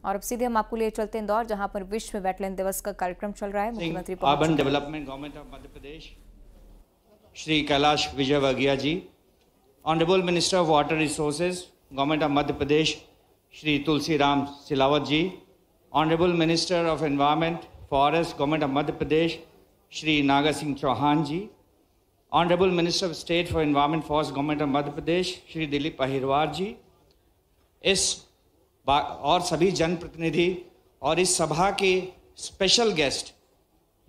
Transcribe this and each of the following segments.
और अब सीधे हम आपको लिए चलते हैं इंदौर, जहां पर विश्व वेटलैंड दिवस का कार्यक्रम चल रहा है। मुख्यमंत्री urban development government of Madhya Pradesh Shri Kailash Vijayvargiya ji, honourable minister of water resources government of Madhya Pradesh Shri Tulsiram Silawat ji, honourable minister of environment forest government of Madhya Pradesh Shri Naga Singh Chauhan ji, honourable minister of state for environment forest government of Madhya Pradesh Shri Dilip Ahirwar ji, और सभी जनप्रतिनिधि और इस सभा के special guest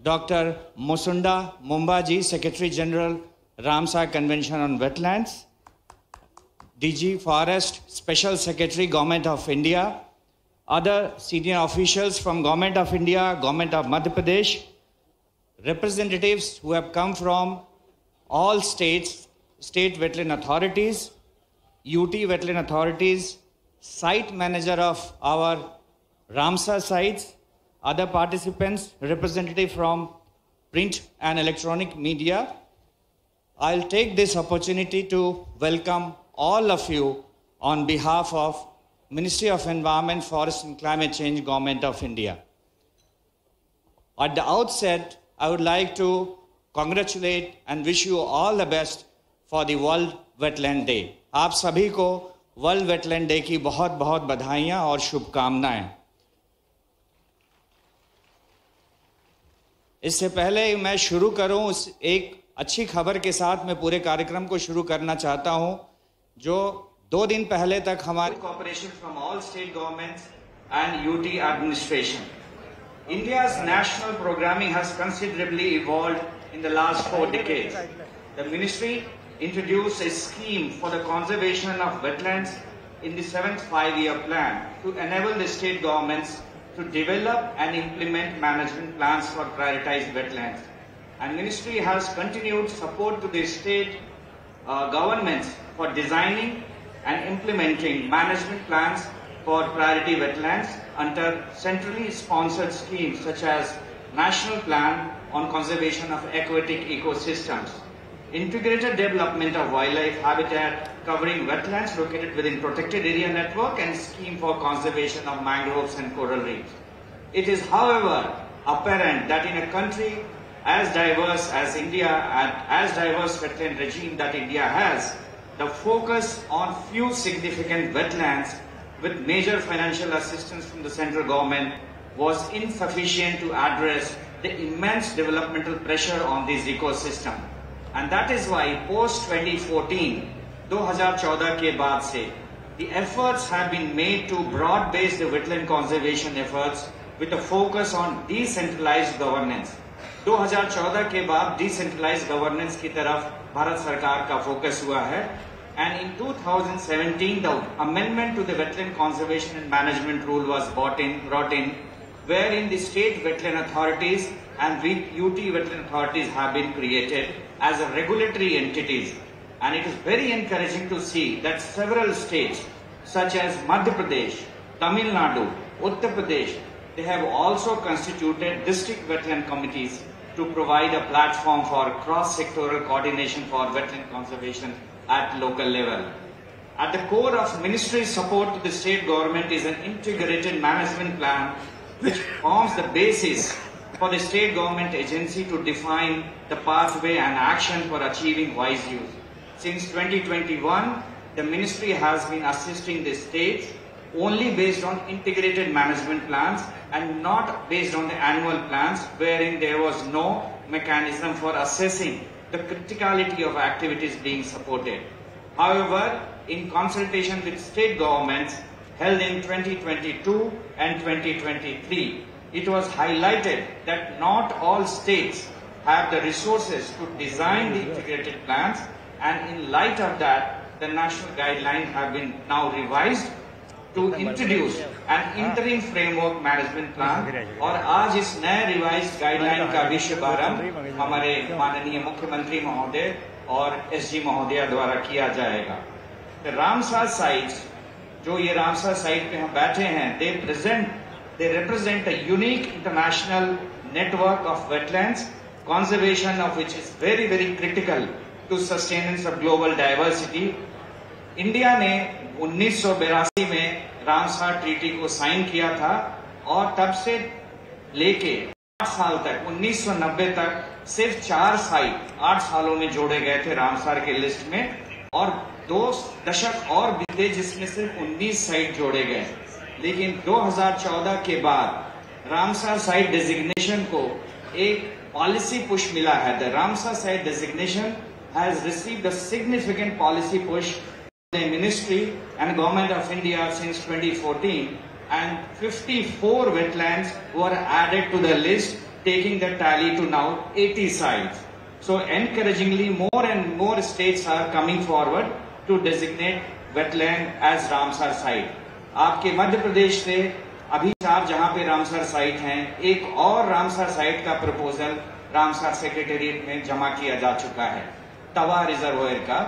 doctor Musunda Mumba ji, secretary general Ramsar convention on wetlands, DG forest, special secretary government of India, other senior officials from Government of India, Government of Madhya Pradesh, representatives who have come from all states, state wetland authorities, UT wetland authorities, site manager of our Ramsar sites, other participants, representative from print and electronic media. I'll take this opportunity to welcome all of you on behalf of Ministry of Environment, Forest and Climate Change, Government of India. At the outset, I would like to congratulate and wish you all the best for the World Wetland Day. आप सभी को World Wetland Day की बहुत बहुत बधाइयाँ और शुभकामनाएं। इससे पहले मैं शुरू करूं, एक अच्छी खबर के साथ मैं पूरे कार्यक्रम को शुरू करना चाहता हूं, जो 2 दिन पहले तक हमारी cooperation from all state governments and UT administration, India's national programming has considerably evolved in the last 4 decades. The ministry introduced a scheme for the conservation of wetlands in the 7th 5-year plan to enable the state governments to develop and implement management plans for prioritized wetlands. And ministry has continued support to the state governments for designing and implementing management plans for priority wetlands under centrally sponsored schemes such as National Plan on Conservation of Aquatic Ecosystems, Integrated Development of Wildlife Habitat covering wetlands located within Protected Area Network, and Scheme for Conservation of Mangroves and Coral Reefs. It is, however, apparent that in a country as diverse as India and as diverse wetland regime that India has, the focus on few significant wetlands with major financial assistance from the central government was insufficient to address the immense developmental pressure on these ecosystems. And that is why post 2014, 2014 के बाद से, the efforts have been made to broad base the wetland conservation efforts with a focus on decentralized governance. 2014 के बाद decentralized governance की तरफ भारत सरकार का focus हुआ है, and in 2017 the amendment to the Wetland Conservation and Management Rule was brought in, wherein the state wetland authorities and UT wetland authorities have been created as a regulatory entities. And it is very encouraging to see that several states such as Madhya Pradesh, Tamil Nadu, Uttar Pradesh, they have also constituted district wetland committees to provide a platform for cross-sectoral coordination for wetland conservation at local level. At the core of ministry's support to the state government is an integrated management plan which forms the basis for the state government agency to define the pathway and action for achieving wise use. Since 2021, the ministry has been assisting the states only based on integrated management plans and not based on the annual plans, wherein there was no mechanism for assessing the criticality of activities being supported. However, in consultation with state governments held in 2022 and 2023, it was highlighted that not all states have the resources to design the integrated plans, and in light of that, the national guidelines have been now revised to introduce an interim framework management plan. और आज इस नए revised guideline का भी शुभारंभ हमारे माननीय मुख्यमंत्री महोदय और एसजी महोदय द्वारा किया जाएगा। The Ramsar sites, जो ये रामसर साइट पे हम बैठे हैं, they represent a unique international network of wetlands, conservation of which is very, very critical to sustenance of global diversity. India ने 1982 में रामसार ट्रीटी को साइन किया था और तब से लेके 8 साल तक 1990 तक सिर्फ 4 साइट 8 सालों में जोड़े गए थे रामसार के लिस्ट में, और 2 दशक और बीते जिसमें सिर्फ 19 साइट जोड़े गए। लेकिन 2014 के बाद रामसार साइट डेजिग्नेशन को एक पॉलिसी पुश मिला है। The Ramsar site designation has received a significant policy push the ministry and government of India since 2014, and 54 wetlands were added to the list, taking the tally to now 80 sites. So encouragingly, more and more states are coming forward to designate wetland as Ramsar site. आपके मध्य प्रदेश से अभी 4 जहां पे Ramsar site हैं, एक और Ramsar site का proposal Ramsar secretariat में जमा किया जा चुका है, तवा रिजर्वायर का।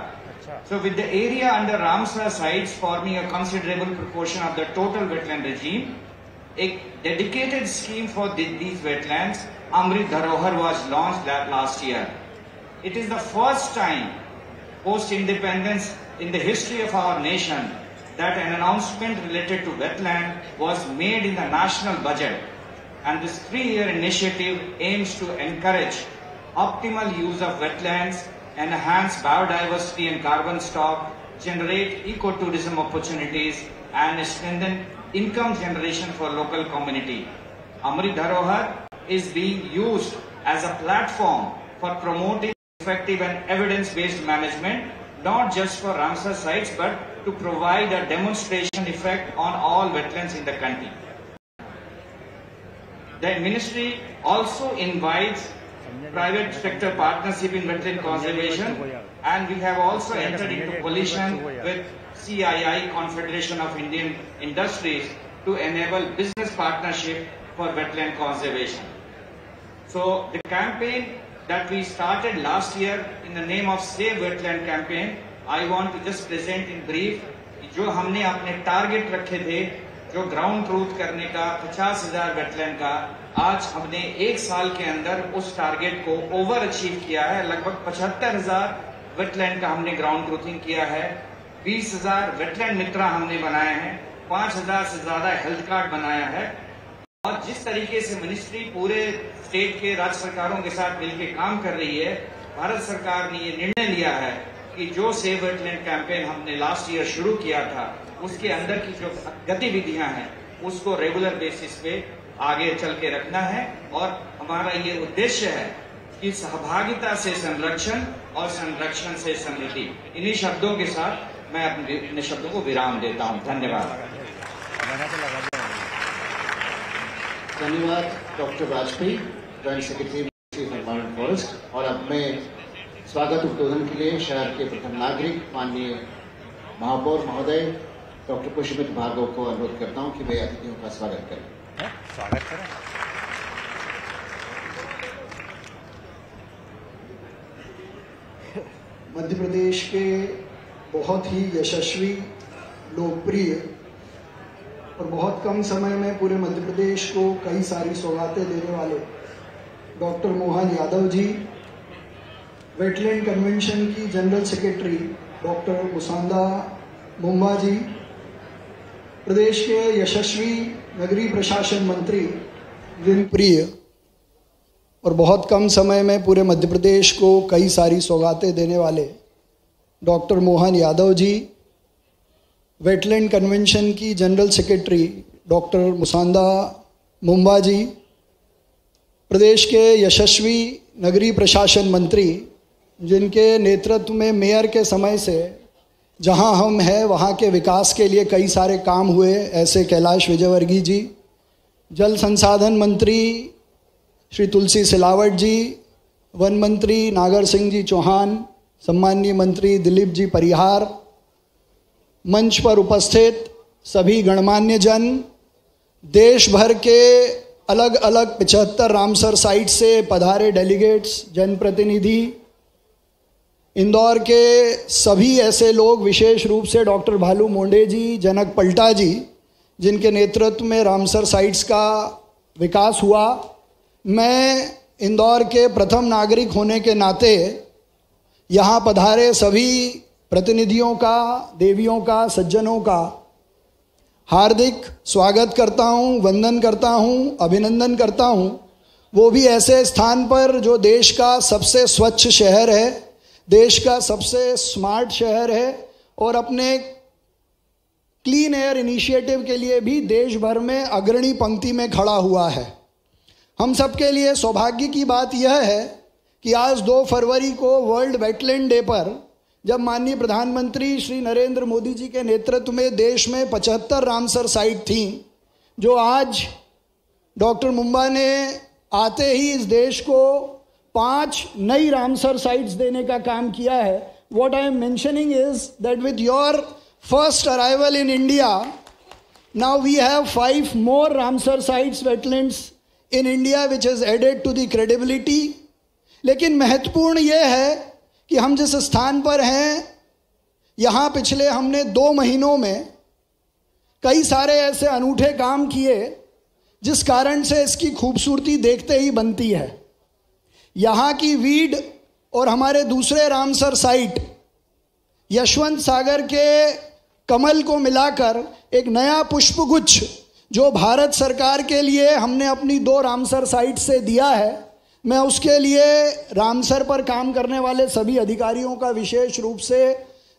So with the area under Ramsar sites forming a considerable proportion of the total wetland regime, a dedicated scheme for these wetlands, Amrit Dharohar, was launched last year. It is the first time post-independence in the history of our nation that an announcement related to wetland was made in the national budget, and this 3-year initiative aims to encourage optimal use of wetlands, enhance biodiversity and carbon stock, generate ecotourism opportunities, and strengthen income generation for local community. Amrit Dharohar is being used as a platform for promoting effective and evidence-based management, not just for Ramsar sites, but to provide a demonstration effect on all wetlands in the country. The ministry also invites private sector partnership in wetland conservation, and we have also entered into coalition with CII, Confederation of Indian Industries, to enable business partnership for wetland conservation. So the campaign that we started last year in the name of Save Wetland campaign, I want to just present in brief जो हमने अपने target रखे थे, जो ground truth करने का 50,000 wetland का, आज हमने 1 साल के अंदर उस टारगेट को ओवर अचीव किया है। लगभग 75,000 वेटलैंड का हमने ग्राउंड ट्रूथिंग किया है, 20,000 वेटलैंड मित्रा हमने बनाए हैं, 5,000 से ज्यादा हेल्थ कार्ड बनाया है। और जिस तरीके से मिनिस्ट्री पूरे स्टेट के राज्य सरकारों के साथ मिलकर काम कर रही है, भारत सरकार ने ये निर्णय लिया है कि जो सेव वेटलैंड कैंपेन हमने लास्ट ईयर शुरू किया था, उसके अंदर की जो गतिविधियां हैं उसको रेगुलर बेसिस पे आगे चल के रखना है। और हमारा ये उद्देश्य है कि सहभागिता से संरक्षण और संरक्षण से समृद्धि। इन्हीं शब्दों के साथ मैं अपने शब्दों को विराम देता हूं। धन्यवाद। धन्यवाद doctor Vajpayee, joint secretary environment forest. और अब मैं स्वागत उद्बोधन के लिए शहर के प्रथम नागरिक माननीय महापौर महोदय डॉक्टर पुष्पमित्र भार्गव को अनुरोध करता हूं कि वे अतिथियों का स्वागत करें। स्वागत करें। मध्य प्रदेश के बहुत ही यशस्वी, लोकप्रिय और बहुत कम समय में पूरे मध्य प्रदेश को कई सारी सौगातें देने वाले doctor Mohan Yadav ji, wetland convention की जनरल सेक्रेटरी डॉक्टर मुसांदा मुंबा जी, प्रदेश के यशस्वी नगरीय प्रशासन मंत्री प्रिय और बहुत कम समय में पूरे मध्य प्रदेश को कई सारी सौगातें देने वाले doctor Mohan Yadav ji, wetland convention की जनरल सेक्रेटरी डॉक्टर मुसांदा मुंबा जी, प्रदेश के यशस्वी नगरीय प्रशासन मंत्री जिनके नेतृत्व में मेयर के समय से जहां हम हैं वहां के विकास के लिए कई सारे काम हुए, ऐसे कैलाश विजयवर्गीय जी, जल संसाधन मंत्री श्री तुलसी सिलावट जी, वन मंत्री नागर सिंह जी चौहान, सम्माननीय मंत्री दिलीप जी परिहार, मंच पर उपस्थित सभी गणमान्य जन, देश भर के अलग अलग 75 रामसर साइट से पधारे डेलीगेट्स, जनप्रतिनिधि, इंदौर के सभी ऐसे लोग, विशेष रूप से डॉक्टर भालू मोंडे जी, जनक पलटा जी, जिनके नेतृत्व में रामसर साइट्स का विकास हुआ। मैं इंदौर के प्रथम नागरिक होने के नाते यहाँ पधारे सभी प्रतिनिधियों का, देवियों का, सज्जनों का हार्दिक स्वागत करता हूं, वंदन करता हूं, अभिनंदन करता हूं। वो भी ऐसे स्थान पर जो देश का सबसे स्वच्छ शहर है, देश का सबसे स्मार्ट शहर है और अपने क्लीन एयर इनिशिएटिव के लिए भी देश भर में अग्रणी पंक्ति में खड़ा हुआ है। हम सबके लिए सौभाग्य की बात यह है कि आज 2 फरवरी को वर्ल्ड वेटलैंड डे पर जब माननीय प्रधानमंत्री श्री नरेंद्र मोदी जी के नेतृत्व में देश में 75 रामसर साइट थी, जो आज डॉक्टर मुंबा ने आते ही इस देश को 5 नई रामसर साइट्स देने का काम किया है। What I am mentioning is that with your first arrival in India, now we have 5 more Ramsar sites, wetlands in India, which is added to the credibility. लेकिन महत्वपूर्ण यह है कि हम जिस स्थान पर हैं, यहाँ पिछले हमने 2 महीनों में कई सारे ऐसे अनूठे काम किए जिस कारण से इसकी खूबसूरती देखते ही बनती है। यहाँ की वीड और हमारे दूसरे रामसर साइट यशवंत सागर के कमल को मिलाकर एक नया पुष्पगुच्छ जो भारत सरकार के लिए हमने अपनी 2 रामसर साइट से दिया है, मैं उसके लिए रामसर पर काम करने वाले सभी अधिकारियों का विशेष रूप से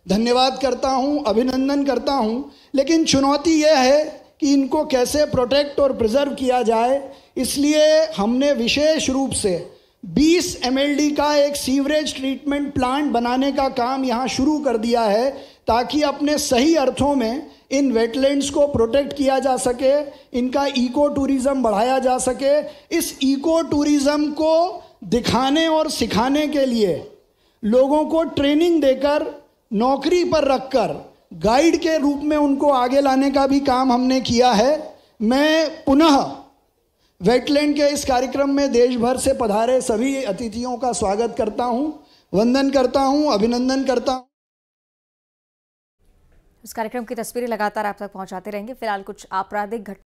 धन्यवाद करता हूं, अभिनंदन करता हूं। लेकिन चुनौती यह है कि इनको कैसे प्रोटेक्ट और प्रिजर्व किया जाए, इसलिए हमने विशेष रूप से 20 MLD का एक सीवरेज ट्रीटमेंट प्लांट बनाने का काम यहाँ शुरू कर दिया है, ताकि अपने सही अर्थों में इन वेटलैंड्स को प्रोटेक्ट किया जा सके, इनका इको टूरिज़्म बढ़ाया जा सके। इस इको टूरिज़्म को दिखाने और सिखाने के लिए लोगों को ट्रेनिंग देकर, नौकरी पर रखकर, गाइड के रूप में उनको आगे लाने का भी काम हमने किया है। मैं पुनः वेटलैंड के इस कार्यक्रम में देश भर से पधारे सभी अतिथियों का स्वागत करता हूं, वंदन करता हूं, अभिनंदन करता हूं। इस कार्यक्रम की तस्वीरें लगातार आप तक पहुंचाते रहेंगे। फिलहाल कुछ आपराधिक घटना